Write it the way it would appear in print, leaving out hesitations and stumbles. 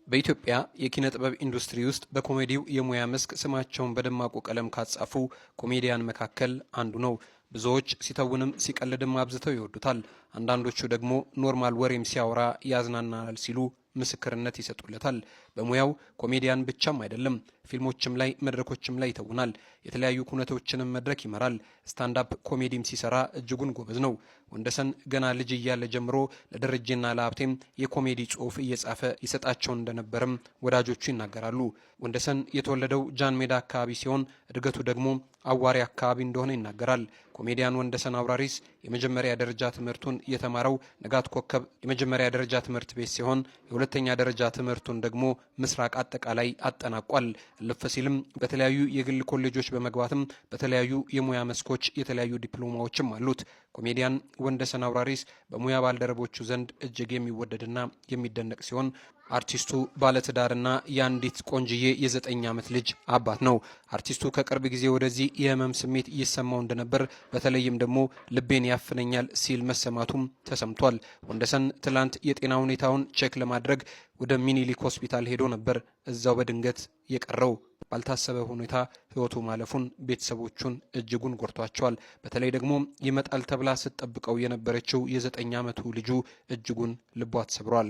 በኢትዮጵያ የኪነ ጥበብ ኢንዱስትሪ ውስጥ በኮሜዲው የሙያ መስክ ስማቸውን በደማቁ ቀለም ካጻፉ ኮሜዲያን መካከል አንዱ ነው። ብዙዎች ሲተውንም ሲቀልድም አብዝተው ይወዱታል። አንዳንዶቹ ደግሞ ኖርማል ወሬም ሲያወራ ያዝናናል ሲሉ ምስክርነት ይሰጡለታል። በሙያው ኮሜዲያን ብቻም አይደለም፣ ፊልሞችም ላይ መድረኮችም ላይ ይተውናል። የተለያዩ ኩነቶችንም መድረክ ይመራል። ስታንዳፕ ኮሜዲም ሲሰራ እጅጉን ጎበዝ ነው። ወንደሰን ገና ልጅ እያለ ጀምሮ ለደረጀና ለሀብቴም የኮሜዲ ጽሑፍ እየጻፈ ይሰጣቸው እንደነበርም ወዳጆቹ ይናገራሉ። ወንደሰን የተወለደው ጃን ሜዳ አካባቢ ሲሆን እድገቱ ደግሞ አዋሪ አካባቢ እንደሆነ ይናገራል። ኮሜዲያን ወንደሰን አውራሪስ የመጀመሪያ ደረጃ ትምህርቱን የተማረው ንጋት ኮከብ የመጀመሪያ ደረጃ ትምህርት ቤት ሲሆን የሁለተኛ ደረጃ ትምህርቱን ደግሞ ምስራቅ አጠቃላይ አጠናቋል። እልፍ ሲልም በተለያዩ የግል ኮሌጆች በመግባትም በተለያዩ የሙያ መስኮች የተለያዩ ዲፕሎማዎችም አሉት። ኮሜዲያን ወንደሰን አውራሪስ በሙያ ባልደረቦቹ ዘንድ እጅግ የሚወደድና የሚደነቅ ሲሆን አርቲስቱ ባለትዳርና የአንዲት ቆንጅዬ የ9 ዓመት ልጅ አባት ነው። አርቲስቱ ከቅርብ ጊዜ ወደዚህ የህመም ስሜት ይሰማው እንደነበር በተለይም ደግሞ ልቤን ያፍነኛል ሲል መሰማቱም ተሰምቷል። ወንደሰን ትላንት የጤና ሁኔታውን ቼክ ለማድረግ ወደ ሚኒሊክ ሆስፒታል ሄዶ ነበር። እዛው በድንገት የቀረው ባልታሰበ ሁኔታ ህይወቱ ማለፉን ቤተሰቦቹን እጅጉን ጎርቷቸዋል። በተለይ ደግሞ ይመጣል ተብላ ስትጠብቀው የነበረችው የ9 ዓመቱ ልጁ እጅጉን ልቧ ተሰብሯል።